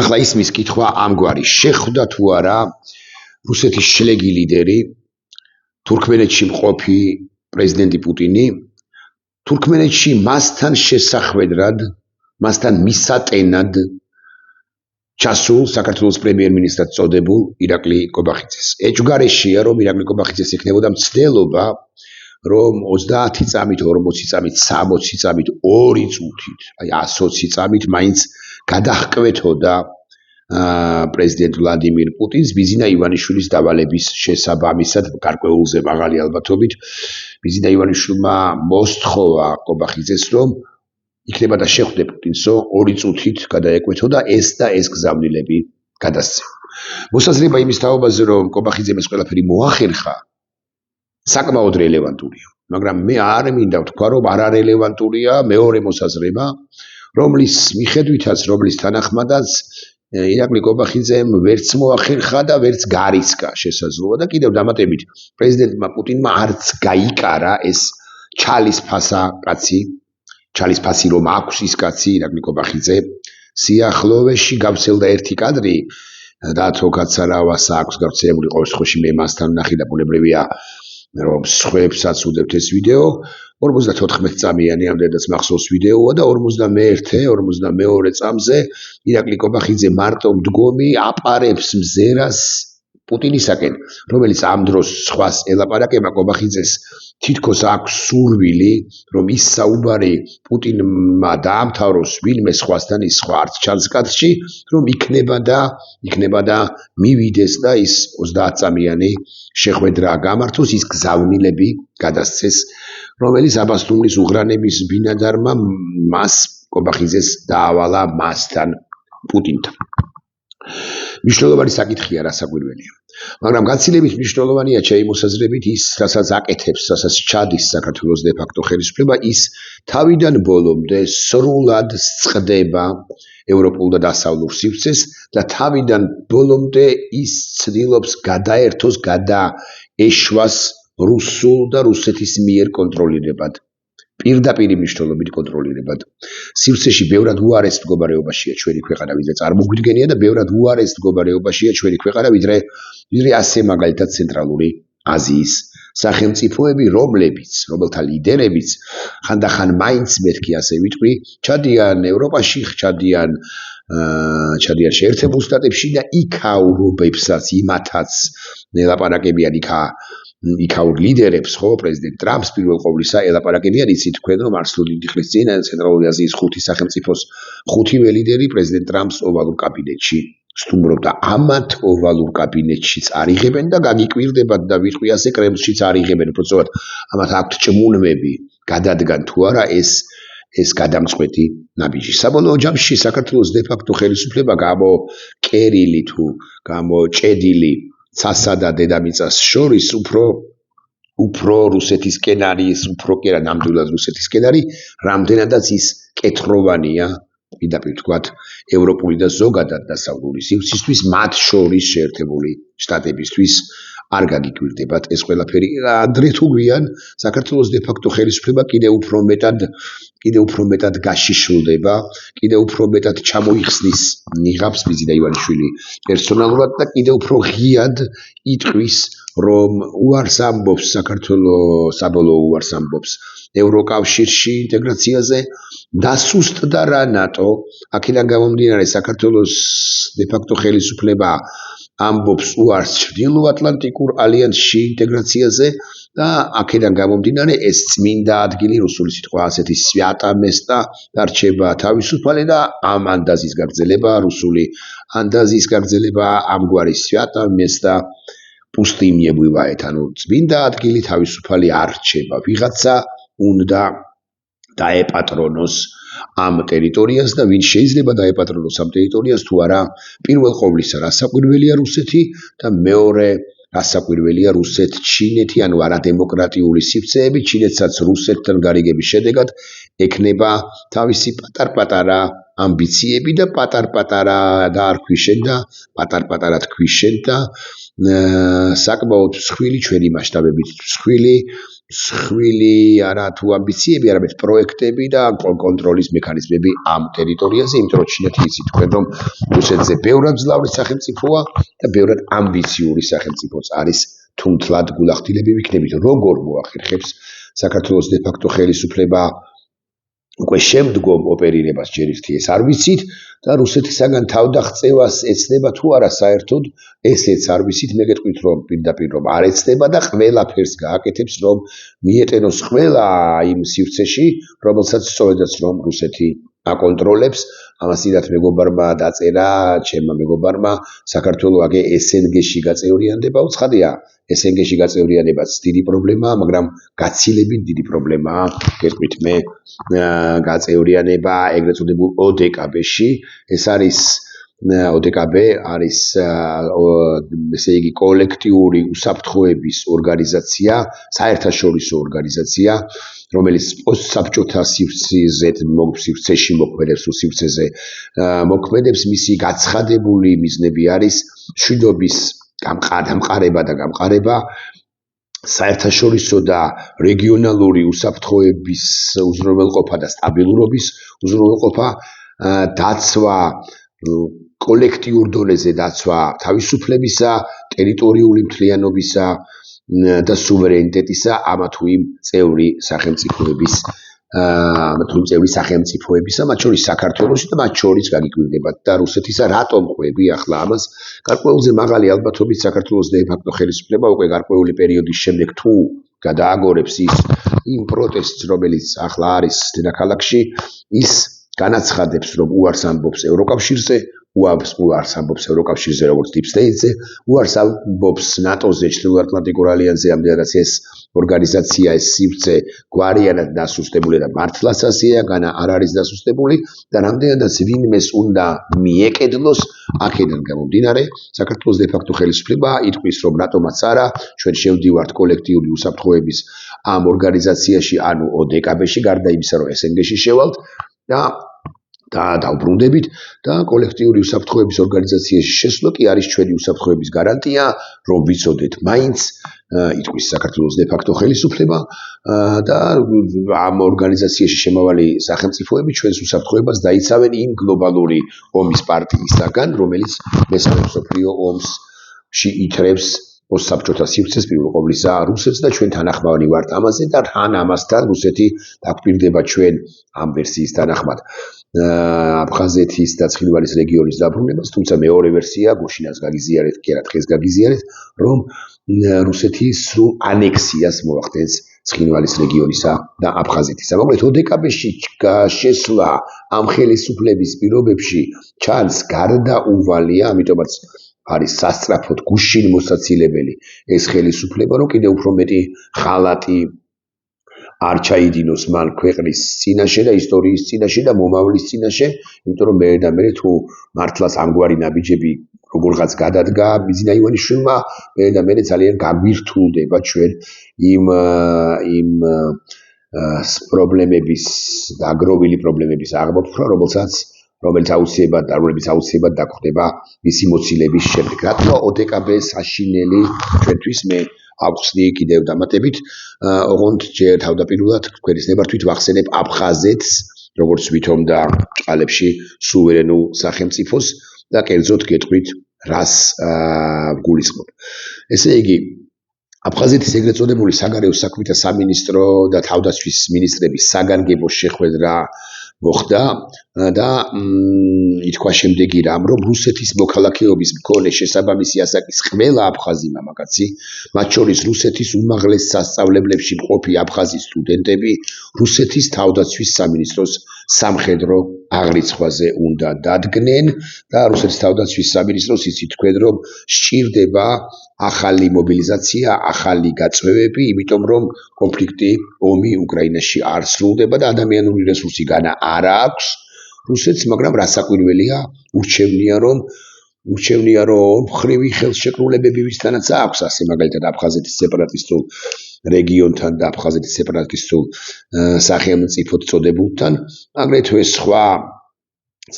ახლა ისმის კითხვა ამგვარი, შეხვდა თუ არა რუსეთის შლეგი ლიდერი, თურქმენეთში მყოფი პრეზიდენტი პუტინი, თურქმენეთში მასთან შესახვედრად, მასთან მისატენად ჩასულ საქართველოს პრემიერ-მინისტრად წოდებულ ირაკლი კობახიძეს. ეჭვგარეშეა, რომ ირაკლი კობახიძეს ექნებოდა მცდელობა, რომ 30 წამით, 40 წამით, 60 წამით, 2 წუთით, აი 120 წამით მაინც გადაჰკვეთოდა პრეზიდენტ ვლადიმირ პუტინს ბიზინა ივანიშვილის დავალების შესაბამისად გარკვეულზე მაღალი ალბათობით ბიზინა ივანიშვილმა მოსთხოვა კობახიძეს, რომ იქნება და შეხვდე პუტინსო 2 წუთით გადაეკვეთოდა ეს და ეს გზავნილები გადასცემ. მოსაზრება იმის თაობაზე, რომ კობახიძემ ეს ყველაფერი მოახერხა, საკმაოდ რელევანტურია, მაგრამ მე არ მინდა ვთქვა, რომ არარელევანტურია მეორე მოსაზრება, რომლის მიხედვითაც, რომლის თანახმადაც ირაკლი კობახიძემ ვერც მოახერხა და ვერც გარისკა შესაძლოა და კიდევ დამატებით პრეზიდენტმა პუტინმა არც გაიკარა ეს ჩალისფასა კაცი, ჩალისფასი რომ აქვს ის კაცი ირაკლი კობახიძე, სიახლოვეში გავცელდა ერთი კადრი და თო კაცარავას აქვს გავრცელებული ყოველ შემთხვევაში მე მასთან ვნახე და ბუნებრივია რომ სხვებსაც უდევთ ეს ვიდეო 54 წამიანი ამდენადაც მახსოვს ვიდეოა და 51-52 წამზე ირაკლი კობახიძე მარტო მდგომი აპარებს მზერას პუტინისაკენ, რომელიც ამ დროს სხვას ელაპარაკება კობახიძეს თითქოს აქვს სურვილი, რომ ის საუბარი პუტინმა დაამთავროს ვინმე სხვასთან, ის სხვა არც ჩანს კადრში, რომ იქნება და მივიდეს და ის 30 წამიანი შეხვედრა გამართოს, ის გზავნილები გადასცეს, რომელიც აბასთუმნის უღრანების ბინადარმა მას კობახიძეს დაავალა მასთან პუტინთან. მნიშვნელოვანი საკითხია, რა საკვირველია. მაგრამ გაცილებით მნიშვნელოვანია ჩემი მოსაზრებით ის, რასაც აკეთებს, რასაც ჩადის საქართველოს დე ფაქტო ხელისუფლება, ის თავიდან ბოლომდე სრულად სწდება ევროპულ და დასავლურ სივრცეს და თავიდან ბოლომდე ის ცდილობს გადაერთოს, გადაეშვას რუსულ და რუსეთის მიერ კონტროლირებად. პირდაპირ მნიშვნელობით კონტროლირებად. სივრცეში ბევრად უარეს მდგომარეობაშია ჩვენი ქვეყანა, ვიდრე წარმოგვიდგენია და ბევრად უარეს მდგომარეობაშია ჩვენი ქვეყანა, ვიდრე ასე მაგალითად ცენტრალური აზიის სახელმწიფოები, რომელთა ლიდერებიც ხანდახან მაინც მეთქი ასე ვიტყვი, ჩადიან ევროპაში, ჩადიან შეერთებულ შტატებში და იქაურობებსაც იმათაც ელაპარაკებიან იქაურ ლიდერებს, ხო, პრეზიდენტ ტრამპს პირველ ყოვლისა ელაპარაკებიან, იცით თქვენ, რომ არც თუ დიდი ხნის წინ ცენტრალური აზიის 5 სახელმწიფოს 5-ვე ლიდერი პრეზიდენტ ტრამპს ოვალურ კაბინეტში სტუმრობდა. ამათ ოვალურ კაბინეტშიც არიღებენ და გაგიკვირდებათ და ვიტყვი ასე კრემლშიც არიღებენ, უბრალოდ ამათ აქვთ ჭმუნმები, გადადგან თუ არა ეს გადამწყვეტი ნაბიჯი. საბოლოო ჯამში საქართველოს დე ფაქტო ხელისუფლება გამოკერილი თუ გამოჭედილი ცასა და დედამიწას შორის უფრო რუსეთისკენ არის, უფრო კი არა ნამდვილად რუსეთისკენ არის, რამდენადაც ის კეთროვანია, პირდაპირ ვთქვათ, ევროპული და ზოგადად დასავლური სივრცისთვის, მათ შორის შეერთებული შტატებისთვის არ გაგიკვირდებათ ეს ყველაფერი. ადრე თუ გვიან საქართველოს დე ფაქტო ხელისუფლება კიდევ უფრო მეტად გაშიშვლდება, კიდევ უფრო მეტად ჩამოიხსნის ნიღაბს ბიზინა ივანიშვილი პერსონალურად და კიდევ უფრო ღიად იტყვის, რომ უარს ამბობს საქართველოს, საბოლოო უარს ამბობს ევროკავშირში ინტეგრაციაზე, დასუსტდა რა ნატო, აქედან გამომდინარე საქართველოს დე ფაქტო ხელისუფლება ამბობს უარს ჩრდილოატლანტიკურ ალიანსში ინტეგრაციაზე და აქედან გამომდინარე ეს წმინდა ადგილი, რუსული სიტყვა ასეთი სვიატა მესტა დარჩება თავისუფალი და ამ ანდაზის გაგრძელება, რუსული ანდაზის გაგრძელება, ამგვარი სვიატა მესტა პუსტიმ ნებუვაეთ, ანუ წმინდა ადგილი თავისუფალი არ რჩება, ვიღაცა უნდა დაეპატრონოს ამ ტერიტორიას და ვინ შეიძლება დაეპატრონოს ამ ტერიტორიას თუ არა პირველ ყოვლისა რასაკვირველია რუსეთი და მეორე რასაკვირველია რუსეთ-ჩინეთი, ანუ არადემოკრატიული სივრცეები, ჩინეთსაც რუსეთთან გარიგების შედეგად ექნება თავისი პატარ-პატარა ამბიციები და პატარ-პატარა დაარქვიშენ და პატარ-პატარა თქვიშენ და საკმაოდ მსხვილი ჩვენი მასშტაბებით მსხვილი მსხვილი არა თუ ამბიციები, არამედ პროექტები და კონტროლის მექანიზმები ამ ტერიტორიაზე, იმიტომ რომ ჩინეთი იცით თქვენ რომ რუსეთზე ბევრად მძლავრი სახელმწიფოა და ბევრად ამბიციური სახელმწიფოც არის, თუმთლად გულახდილები ვიქნებით, როგორ მოახერხებს საქართველოს დე-ფაქტო ხელისუფლება უკვე შემდგომ ოპერირებას ჯერ ერთი ეს არ ვიცით და რუსეთისაგან თავდაღწევას ეცდება თუ არა საერთოდ ესეც არ ვიცით, მე გეტყვით რომ პირდაპირ რომ არ ეცდება და ყველაფერს გააკეთებს რომ მიეტენოს ყველა იმ სივრცეში, რომელსაც სწორედაც რომ რუსეთი აკონტროლებს. ამას დიდად მეგობარმა დაწერა, ჩემმა მეგობარმა, საქართველო აგე SNG-ში გაწევრიანდება, უცხადია, SNG-ში გაწევრიანებაც დიდი პრობლემაა, მაგრამ გაცილებით დიდი პრობლემაა. გეტყვით მე გაწევრიანება ეგრეთ წოდებულ ODKB-ში, ეს არის ODKB არის ესე იგი კოლექტიური უსაფრთხოების ორგანიზაცია, საერთაშორისო ორგანიზაცია, რომელიც პოსტსაბჭოთა სივრცეში მოქმედებს, სივრცეზე მოქმედებს, მისი გაცხადებული მიზნები არის მშვიდობის დამყარება და გამყარება, საერთაშორისო და რეგიონალური უსაფრთხოების უზრუნველყოფა და სტაბილურობის უზრუნველყოფა, დაცვა კოლექტიურ დონეზე დაცვა თავისუფლებისა, ტერიტორიული მთლიანობისა და სუვერენიტეტისა ამა თუ იმ წევრი სახელმწიფოებისა, მათ შორის საქართველოში და მათ შორის გაგიკვირდებათ და რუსეთისა რატომ ყვები ახლა ამას? გარკვეულზე მაღალი ალბათობით საქართველოს დე-ფაქტო ხელისუფლება უკვე გარკვეული პერიოდის შემდეგ თუ გადააგორებს იმ პროტესტს, რომელიც ახლა არის დედაქალაქში, ის განაცხადებს, რომ უარს ამბობს ევროკავშირზე, უარს ამბობს ევროკავშირზე, როგორც Deep State-ზე, უარს ამბობს NATO-ზე, ჩრდილოატლანტიკურ ალიანსზე, ამდენადაც ეს ორგანიზაცია, ეს სივრცე გვარიანად დასუსტებული და მართლაც ასეა, განა არ არის დასუსტებული და რამდენადაც ვინმეს უნდა მიეკედლოს, აქედან გამომდინარე, საქართველოს დე-ფაქტო ხელისუფლება იტყვის, რომ რატომაც არა, ჩვენ შევდივართ კოლექტიური უსაფრთხოების ამ ორგანიზაციაში, ანუ ODKB-ში, გარდა იმისა, რომ SNG-ში შევალთ და დავბრუნდებით და კოლექტიური უსაფრთხოების ორგანიზაციაში შესვლა კი არის ჩვენი უსაფრთხოების გარანტია, რომ ვიცოდეთ მაინც იტყვის საქართველოს დე-ფაქტო ხელისუფლება და ამ ორგანიზაციაში შემავალი სახელმწიფოები ჩვენს უსაფრთხოებას დაიცავენ იმ გლობალური ომის პარტიისაგან, რომელიც მესამე მსოფლიო ომში ითრევს პოსტსაბჭოთა სივრცეს, პირველ ყოვლისა რუსეთს და ჩვენ თანახმოვანი ვართ ამაზე და თან ამასთან რუსეთი დაგვირდება ჩვენ ამ ვერსიის თანახმად აფხაზეთის და ცხინვალის რეგიონის დაბრუნებას, თუმცა მეორე ვერსია გუშინაც გაგიზიარეთ, კი არა დღეს გაგიზიარეთ, რომ რუსეთი სრულ ანექსიას მოახდენს ცხინვალის რეგიონისა და აფხაზეთისა. მოკლედ ODKB-ში შესვლა ამ ხელისუფლების პირობებში ჩანს გარდაუვალია, ამიტომაც არის სასწრაფოდ გუშინ მოსაცილებელი ეს ხელისუფლება, რომ კიდევ უფრო მეტი ხალატი არ ჩაიდინოს მან ქვეყნის წინაშე და ისტორიის წინაშე და მომავლის წინაშე, იმიტომ რომ მე თუ მართლაც ამგვარი ნაბიჯები როგორღაც გადადგა ბიზნა ივანიშვილმა, მე ძალიან გაგვირთულდება ჩვენ იმ პრობლემების, დაგროვილი პრობლემების აღმოფხვრა, რომელიც აუცილებლად დაგვხდება მისი მოცილების შემდეგ. რატო ODKB საშინელი ჩვენთვის მე ავხსნი კიდევ დამატებით, ოღონდ ჯერ თავდაპირველად თქვენის ნებართვით ვახსენებ აფხაზეთს, როგორც ვითომდა ბრჭყალებში სუვერენულ სახელმწიფოს და კერძოდ გეტყვით რას ვგულისხმობ. ესე იგი, აფხაზეთის ეგრეთ წოდებული საგარეო საქმეთა სამინისტრო და თავდაცვის მინისტრების საგანგებო შეხვედრა მოხდა და ითქვა შემდეგი რამ, რომ რუსეთის მოქალაქეობის მქონე შესაბამისი ასაკის ყველა აფხაზი მამაკაცი, მათ შორის რუსეთის უმაღლეს სასწავლებლებში მყოფი აფხაზი სტუდენტები, რუსეთის თავდაცვის სამინისტროს სამხედრო აღრიცხვაზე უნდა დადგნენ და რუსეთის თავდაცვის სამინისტროს იცით თქვენ, რომ სჭირდება ახალი მობილიზაცია, ახალი გაწვევები, იმიტომ რომ კონფლიქტი, ომი უკრაინაში არ სრულდება და ადამიანური რესურსი განა არ აქვს რუსეთს, მაგრამ რასაკვირველია, ურჩევნია რომ მხრივი ხელშეკრულებები ვისთანაც აქვს, ასე მაგალითად აფხაზეთის სეპარატისტულ რეგიონთან და აფხაზეთის სეპარატისტულ სახელმწიფოდ წოდებულთან, აგრეთვე სხვა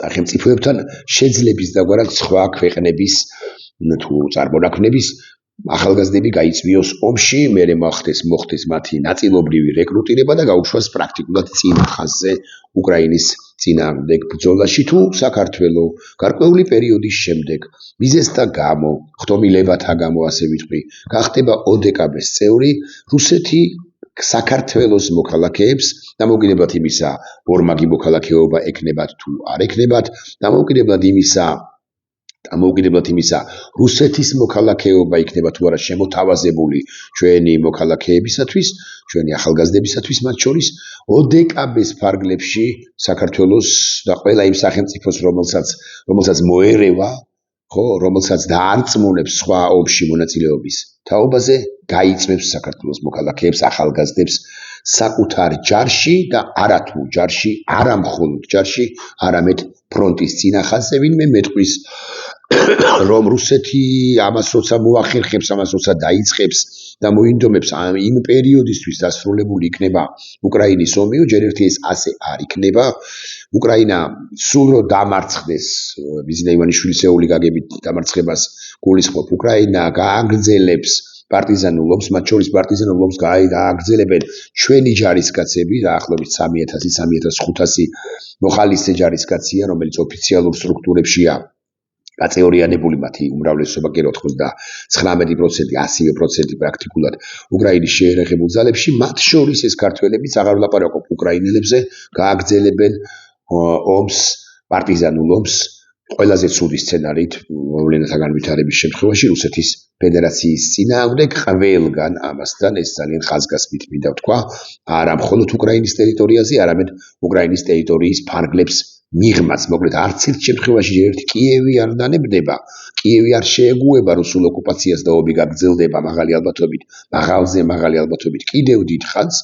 სახელმწიფოებთან შეძლების დაგვარად სხვა ქვეყნების თუ წარმონაქმნების ახალგაზრდები გაიწვიოს ომში, მერე მოხდეს მათი ნაწილობრივი რეკრუტირება და გაუშვას პრაქტიკულად წინა ხაზზე უკრაინის წინააღმდეგ ბრძოლაში თუ საქართველო გარკვეული პერიოდის შემდეგ მიზეზთა გამო, ხტომილებათა გამო ასე ვიტყვი, გახდება ოდეკაბ-ის წევრი, რუსეთი საქართველოს მოქალაქეებს დამოუკიდებლად იმისა, ორმაგი მოქალაქეობა ეკნებათ თუ არ ეკნებათ, დამოუკიდებლად იმისა, რუსეთის მოქალაქეობა იქნება თუ არა შემოთავაზებული ჩვენი მოქალაქეებისათვის, ჩვენი ახალგაზრდებისათვის მათ შორის, ოდეკაბ-ის ფარგლებში საქართველოს და ყველა იმ სახელმწიფოს, რომელსაც მოერევა, რომელსაც დაარწმუნებს სხვა ომში მონაწილეობის თაობაზე, გაიწვევს საქართველოს მოქალაქეებს, ახალგაზრდებს საკუთარ ჯარში და არათუ ჯარში, არა მხოლოდ ჯარში, არამედ ფრონტის წინა ხაზზე, ვინმე მეტყვის რომ რუსეთი ამას როცა მოახერხებს, ამას როცა დაიწყებს და მოინდომებს იმ პერიოდისთვის დასრულებული იქნება უკრაინის ომი, ჯერ ერთი ეს ასე არ იქნება. უკრაინა სულ რომ დამარცხდეს, ბიზნა ივანიშვილის ოლიგაგებით დამარცხებას გულისხმობ, უკრაინა გააგრძელებს პარტიზანულ ომს, მათ შორის პარტიზანულ ომს გააგრძელებენ ჩვენი ჯარისკაცები, დაახლოებით 3000-3500 მოხალისე ჯარისკაცია, რომელიც ოფიციალურ სტრუქტურებშია გაწეორიანებული, მათი უმრავლესობა კი 99%, 100% პრაქტიკულად უკრაინის შეერაღებულ ძალებში, მათ შორის ეს ქართველებიც აღარ ვლაპარაკობ უკრაინელებზე, გააგრძელებენ ომს, პარტიზანულ ომს, ყველაზე ცუდი სცენარით, მოვლენათა განვითარების შემთხვევაში რუსეთის ფედერაციის წინააღმდეგ ყველგან ამასთან ეს ძალიან ხაზგასმით მინდა ვთქვა, არა მხოლოდ უკრაინის ტერიტორიაზე, არამედ უკრაინის ტერიტორიის ფარგლებს მიღმაც, მოკლედ არც ერთ შემთხვევაში ერთი კიევი არ დანებდება, კიევი არ შეეგუება რუსულ ოკუპაციას და ომი გაგრძელდება მაღალი ალბათობით კიდევ დიდ ხანს,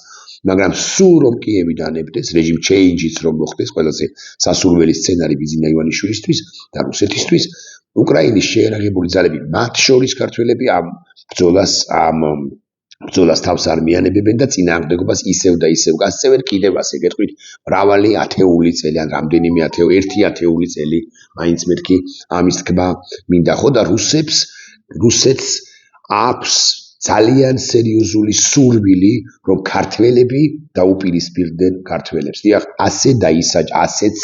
მაგრამ სულ რომ კიევი დანებდეს, რეჟიმ ჩეინჯიც რომ მოხდეს, ყველაზე სასურველი სცენარი ბიზნა ივანიშვილისთვის და რუსეთისთვის, უკრაინის შეერაღებული ძალები, მათ შორის ქართველები ამ ბრძოლას თავს არ მიანებებენ და წინააღმდეგობას ისევ და ისევ გასწევენ, კიდევ ასე გეტყვით, მრავალი ათეული წელი ან რამდენიმე ერთი ათეული წელი მაინც მეთქი ამის თქმა მინდა ხო და რუსეთს აქვს ძალიან სერიოზული სურვილი, რომ ქართველები დაუპირისპირდნენ ქართველებს. დიახ, ასეც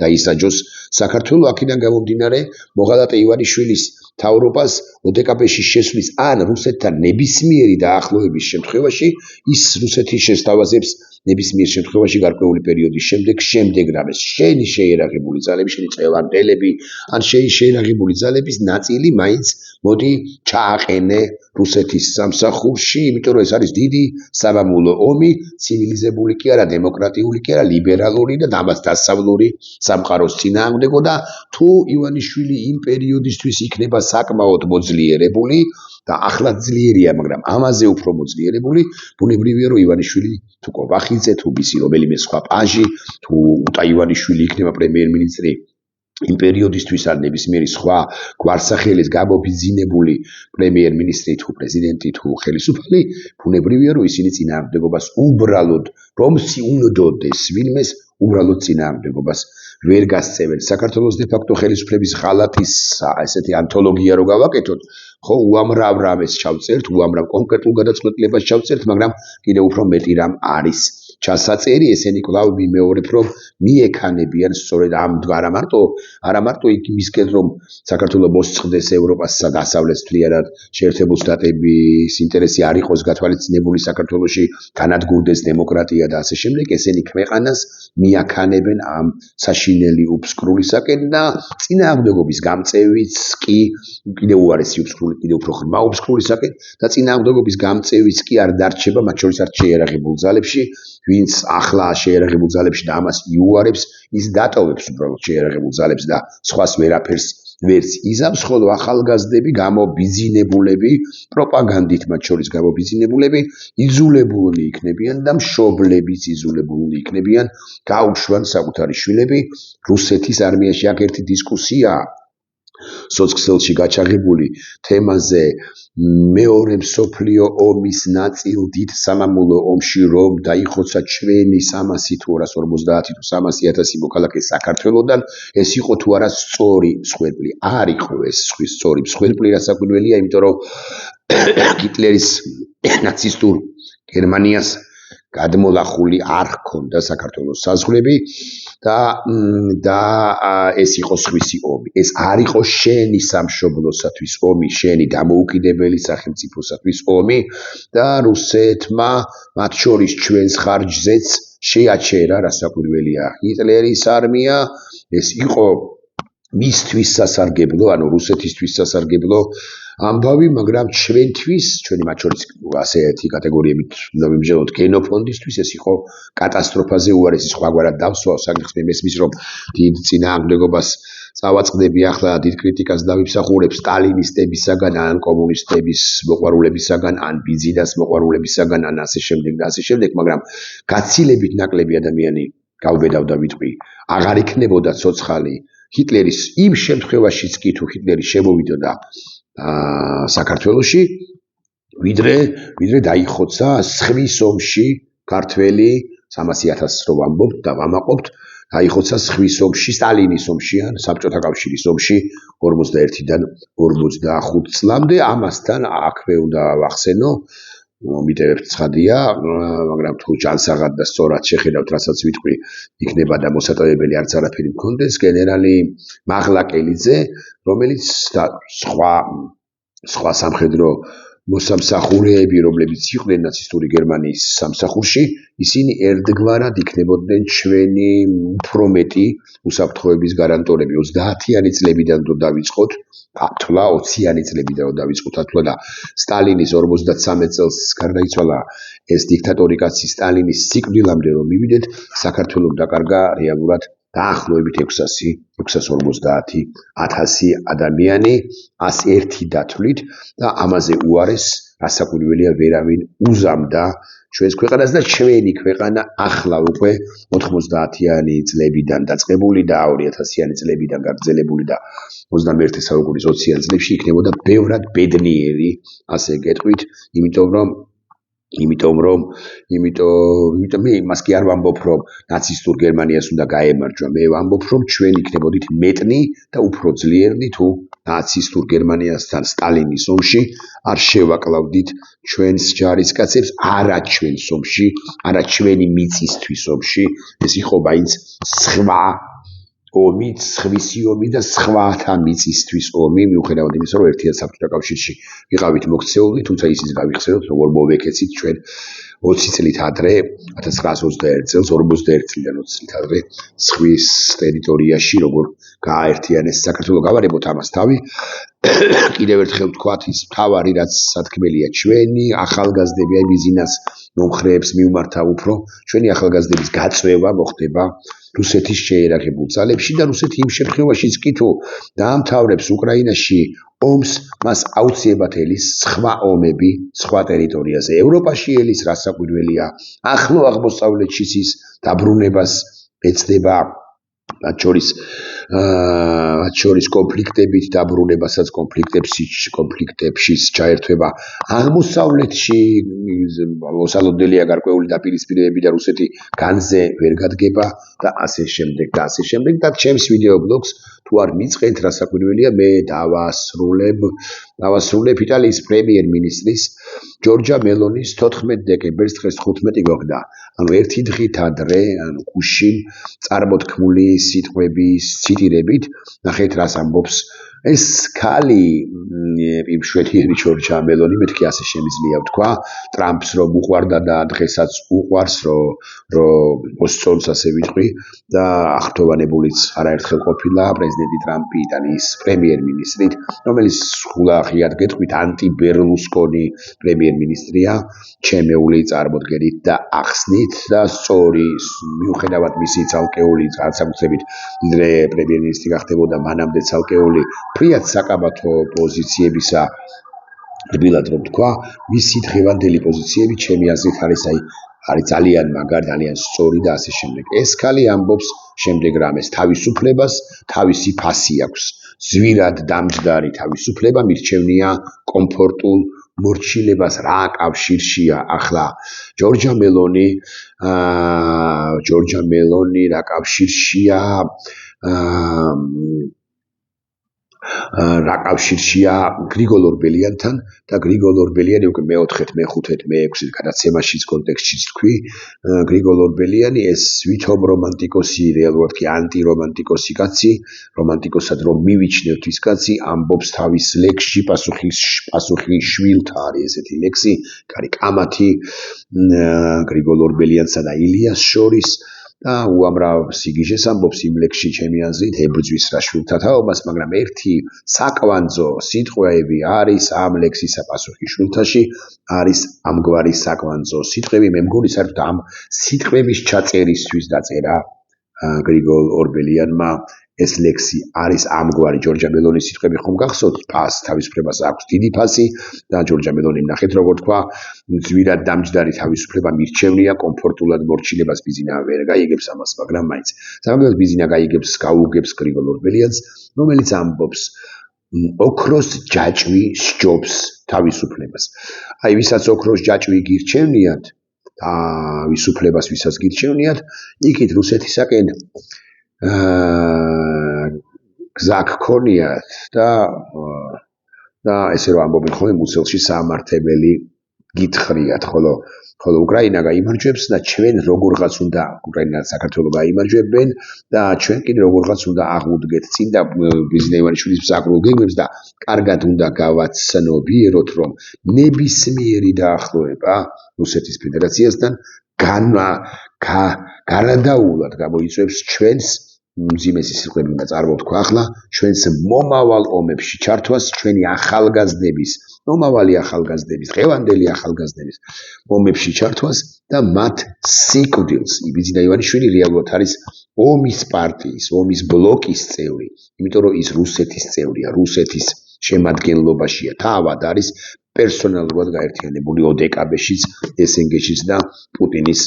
დაისაჯოს საქართველო, აქედან გამომდინარე, მოღალატე ივანიშვილის მთავრობას ოდეკაბ-ში შესვლის ან რუსეთთან ნებისმიერი დაახლოების შემთხვევაში, ის რუსეთი შესთავაზებს ნებისმიერ შემთხვევაში გარკვეული პერიოდის შემდეგ რამეს შენი შეერაღებული ძალები, შენი წევანდელები, ან შენი შეერაღებული ძალების ნაწილი მაინც მოდი ჩააყენე რუსეთის სამსახურში, იმიტომ რომ ეს არის დიდი სამამულო ომი, ცივილიზებული კი არა, დემოკრატიული კი არა, ლიბერალური და ამას დასავლური სამყაროს წინააღმდეგო და თუ ივანიშვილი იმ პერიოდისთვის იქნება საკმაოდ მოძლიერებული და ახლა ძლიერია, მაგრამ ამაზე უფრო მოძლიერებული, ბუნებრივია რომ ივანიშვილი თუ კოვახიძე, თუ მისი რომელიმე სხვა პაჟი, თუ უტა ივანიშვილი იქნება პრემიერ-მინისტრი იმ პერიოდისთვის არ ნებისმიერი სხვა გვარსახელის გამობიძინებული პრემიერ-მინისტრი თუ პრეზიდენტი თუ ხელისუფალი, ბუნებრივია რომ ისინი წინააღმდეგობას უბრალოდ რომ სიუნდოდეს ვინმეს უბრალოდ წინააღმდეგობას ვერ გასცემენ. საქართველოს დე-ფაქტო ხელისუფლების ღალატის ესეთი ანთოლოგია რო გავაკეთოთ, ხო, უამრავ რამეს ჩავწერთ, უამრავ კონკრეტულ გადაწყვეტილებას ჩავწერთ, მაგრამ კიდევ უფრო მეტი რამ არის ჩასაწერი, ესენი კვლავ ვიმეორებ, რომ მიექანებიან სწორედ ამ არა მარტო იმისკენ, რომ საქართველო მოსწყდეს ევროპასა და დასავლეთს თლიანად შეერთებულ შტატების ინტერესი არ იყოს გათვალისწინებული საქართველოში, განადგურდეს დემოკრატია და ასე შემდეგ, ესენი ქვეყანას მიაქანებენ ამ საშინელი უბსკრულისაკენ და წინააღმდეგობის გამწევიც კი კიდევ უარესი უბსკრული, კიდევ უფრო ღრმა უბსკრულისაკენ და წინააღმდეგობის გამწევიც კი არ დარჩება, მათ შორის არც შეერაღებულ ძალებში, ვინც ახლა შეერაღებულ ძალებში და ამას იუარებს, ის დატოვებს უბრალოდ შეერაღებულ ძალებს და სხვას ვერაფერს ვერც იზამს, ხოლო ახალგაზრდები გამობიძინებულები, პროპაგანდით მათ შორის გამობიძინებულები, იძულებულნი იქნებიან და მშობლებიც იძულებულნი იქნებიან გაუშვან საკუთარი შვილები რუსეთის არმიაში. აქ ერთი დისკუსია სოციქსელში გაჩაღებული თემაზე მეორე მსოფლიო ომის ნაწილ დიდ სამამულო ომში რომ დაიხოცა ჩვენი 300 თუ 250 თუ 300,000 მოქალაქე საქართველოსდან ეს იყო თუ არა სწორი მსხვერპლი არ იყო ეს სწორი მსხვერპლი რასაკვირველია იმიტომ რომ ჰიტლერის ნაცისტურ გერმანიას გადმოლახული არ ჰქონდა საქართველოს საზღვრები და ეს იყო სხვისი ომი. ეს არ იყო შენი სამშობლოსათვის ომი, შენი დამოუკიდებელი სახელმწიფოსათვის ომი და რუსეთმა მათ შორის ჩვენს ხარჯზეც შეაჩერა რასაკვირველია ჰიტლერის არმია. ეს იყო მისთვის სასარგებლო, ანუ რუსეთისთვის სასარგებლო ამბავი, მაგრამ ჩვენთვის, ჩვენი მათ შორის ასეთი კატეგორიებით უნდა ვიმსჯელოთ გენოფონდისთვის ეს იყო კატასტროფაზე უარესი. სხვაგვარად დავსვა, საგრძნე მესმის რომ დიდ წინააღმდეგობას წავაწყდები ახლა დიდ კრიტიკას დავიფსახურებ სტალინისტებისაგან, ან კომუნისტების მოყვარულებისაგან, ან ბიზნეს მოყვარულებისაგან, ან ასე შემდეგ და ასე შემდეგ, მაგრამ გაცილებით ნაკლები ადამიანი გავბედავ და ვიტყვი, აღარ იქნებოდა ცოცხალი ჰიტლერის იმ შემთხვევაშიც კი თუ ჰიტლერი შემოვიდოდა საქართველოში, ვიდრე დაიხოცა სხვის ომში ქართველი 300,000 რო ვამბობთ და ვამაყობთ, დაიხოცა სხვის ომში, სტალინის ომში, ან საბჭოთა კავშირის ომში 41-დან 45 წლამდე. ამასთან აქვე უნდა ვახსენო, მიტევებ ცხადია, მაგრამ თუ ჯანსაღად და სწორად შეხედავთ, რასაც ვიტყვი, იქნება და მოსატოვებელი არც არაფერი მქონდეს, გენერალი მაღლაკელიძე, რომელიც სხვა სამხედრო მოსამსახურეები, რომლებიც იყვნენ ნაცისტური გერმანიის სამსახურში, ისინი ერთგვარად იქნებოდნენ ჩვენი უფრო მეტი უსაფრთხოების გარანტორები. 30-იანი წლებიდან რომ დავიწყოთ, ათვლა 20-იანი წლებიდან რომ დავიწყოთ ათვლა და სტალინის 53 წელს გარდაიცვალა ეს დიქტატორი კაცი სტალინის სიკვდილამდე რომ მივიდეთ, საქართველოს დაკარგა რეალურად დაახლოებით 650,000 ადამიანი 101 დათვლით და ამაზე უარეს რასაკვირველია ვერავინ უზამდა ჩვენს ქვეყანას და ჩვენი ქვეყანა ახლა უკვე 90-იანი წლებიდან დაწყებული და 2000-იანი წლებიდან გაგრძელებული და 21 საუკუნის 20-იან წლებში იქნებოდა ბევრად ბედნიერი, ასე გეტყვით, იმიტომ რომ მე იმას კი არ ვამბობ, რომ ნაცისტურ გერმანიას უნდა გაემარჯვა, მე ვამბობ, რომ ჩვენ იქნებოდით მეტნი და უფრო ძლიერნი თუ ნაცისტურ გერმანიასთან სტალინის ომში არ შევაკლავდით ჩვენს ჯარისკაცებს, არა ჩვენს ომში, არა ჩვენი მიწისთვის ომში, ეს იყო მაინც სხვა ომი, სხვისი ომი და სხვათა მიწისთვის ომი, მიუხედავად იმისა, რომ ერთიან საბჭოთა კავშირში ვიყავით მოქცეული, თუმცა ისიც გავიხსენოთ, როგორ მოვეკეცით ჩვენ 20 წლით ადრე, 1921 წელს, 41 წლიდან 20 წლით ადრე, სხვის ტერიტორიაში, როგორ გააერთიანეს საქართველო, გავარებოთ ამას თავი. კიდევ ერთხელ ვთქვათ, ის მთავარი რაც სათქმელია ჩვენი ახალგაზრდები, აი ბიზნეს მომხრეებს მიმართა უფრო, ჩვენი ახალგაზრდების გაწვევა მოხდება რუსეთის შეერაღებულ ძალებში და რუსეთი იმ შემთხვევაშიც კი თუ დაამთავრებს უკრაინაში ომს, მას აუცილებლად ელის სხვა ომები სხვა ტერიტორიაზე. ევროპაში ელის რასაკვირველია, ახლო აღმოსავლეთშიც ის დაბრუნებას ეცდება, მათ შორის კონფლიქტებით დაბრუნებასაც კონფლიქტებში ჩაერთვება. აღმოსავლეთში მოსალოდნელია გარკვეული დაპირისპირებები და რუსეთი განზე ვერ გადგება და ასე შემდეგ და ასე შემდეგ და ჩემს ვიდეო ბლოგს თუ არ მიწყენთ, რასაკვირველია, მე დავასრულებ იტალიის პრემიერ-მინისტრის ჯორჯა მელონის 14 დეკემბერს დღეს 15 გვაქვს. ანუ ერთი დღით ადრე, ანუ გუშინ წარმოთქმული სიტყვების ციტირებით, ნახეთ რას ამბობს ეს ქალი იმშვენიერი ჯორჯა მელონი, მეთქი ასე შემიძლია ვთქვა, ტრამპს რომ უყვარდა და დღესაც უყვარს, რომ მოსწონს ასე ვიტყვი და აღფრთოვანებულიც არაერთხელ ყოფილა პრეზიდენტი ტრამპი იტალიის პრემიერ-მინისტრით, რომელიც ხულაღიად გეტყვით ანტი-ბერლუსკონი პრემიერ-მინისტრია, ჩემეული წარმოდგენით და ახსნით და სწორი მიუხედავად მისი ცალკეული განსაკუთრებით ვიდრე პრემიერ-მინისტრი გახდებოდა მანამდე ცალკეული ფრიად საკაბათო პოზიციებისა რბილად რომ თქვა, მისი დღევანდელი პოზიციები ჩემი აზრით არის ძალიან მაგარი, ძალიან სწორი და ასე შემდეგ. ეს ქალი ამბობს შემდეგ რამეს, თავისუფლებას თავისი ფასი აქვს. ზვირად დამჯდარი თავისუფლება მირჩევნია კომფორტულ მორჩილებას რა კავშირშია ახლა ჯორჯა მელონი რა კავშირშია რა კავშირშია გრიგოლ ორბელიანთან და გრიგოლ ორბელიანი უკვე მეოთხეთ, მეხუთეთ, მეექვსეთ გადაცემაშიც კონტექსტშიც თქვი გრიგოლ ორბელიანი ეს ვითომ რომანტიკოსი რეალურად კი ანტირომანტიკოსი კაცი რომანტიკოსად რომ მივიჩნევთ ის კაცი ამბობს თავის ლექსში პასუხი შვილთა არის ესეთი ლექსი კარი კამათი გრიგოლ ორბელიანსა და ილიას შორის და უამრავ სიგიჟეს ამბობს იმ ლექსში ჩემი აზრით ებრძვის რა შვილთა თაობას, მაგრამ ერთი საკვანძო სიტყვები არის ამ ლექსისა პასუხი შვილთაში, არის ამგვარი საკვანძო სიტყვები, მე მგონი საერთოდ ამ სიტყვების ჩაწერისთვის დაწერა გრიგოლ ორბელიანმა ეს ლექსი არის ამგვარი ჯორჯა მელონის სიტყვები ხომ გახსოვთ ფას თავისუფლებას აქვს დიდი ფასი და ჯორჯა მელონი ნახეთ როგორ თქვა ზვირად დამჯდარი თავისუფლება მირჩევნია კომფორტულად მორჩილებას ბიზინა ვერ გაიგებს ამას მაგრამ მაინც სამაგერად ბიზინა გაუგებს გრიგოლ ორბელიანს რომელიც ამბობს ოქროს ჯაჭვი სჯობს თავისუფლებას აი ვისაც ოქროს ჯაჭვი გირჩევნიათ თავისუფლებას ვისაც გირჩევნიათ იქით რუსეთისაკენ გზა გქონიათ და ესე რომ ამბობენ ხოლმე მუცელში საამართებელი გითხრიათ ხოლო უკრაინა გაიმარჯვებს და ჩვენ როგორღაც უნდა უკრაინა და საქართველო გაიმარჯვებენ და ჩვენ კიდე როგორღაც უნდა აღვუდგეთ წინ და ბიზნე ივანიშვილის მსაგრულ გეგმებს და კარგად უნდა გავაცნობიეროთ რომ ნებისმიერი დაახლოება რუსეთის ფედერაციასთან განადაულად გამოიწვევს ჩვენს მძიმესი სიტყვები უნდა წარმოვთქვა ახლა ჩვენს მომავალ ომებში ჩართვას ჩვენი ახალგაზრდების მომავალი ახალგაზრდების ღევანდელი ახალგაზრდების ომებში ჩართვას და მათ სიკვდილს ბიზინა ივანიშვილი რეალურად არის ომის პარტიის ომის ბლოკის წევრი იმიტომ რომ ის რუსეთის წევრია რუსეთის შემადგენლობაშია თავად არის პერსონალურად გაერთიანებული ოდკბ-შიც სნგ-შიც და პუტინის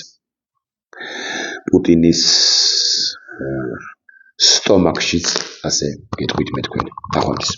სტომაქშიც ასე გეტყვით მე თქვენ ნახვამდის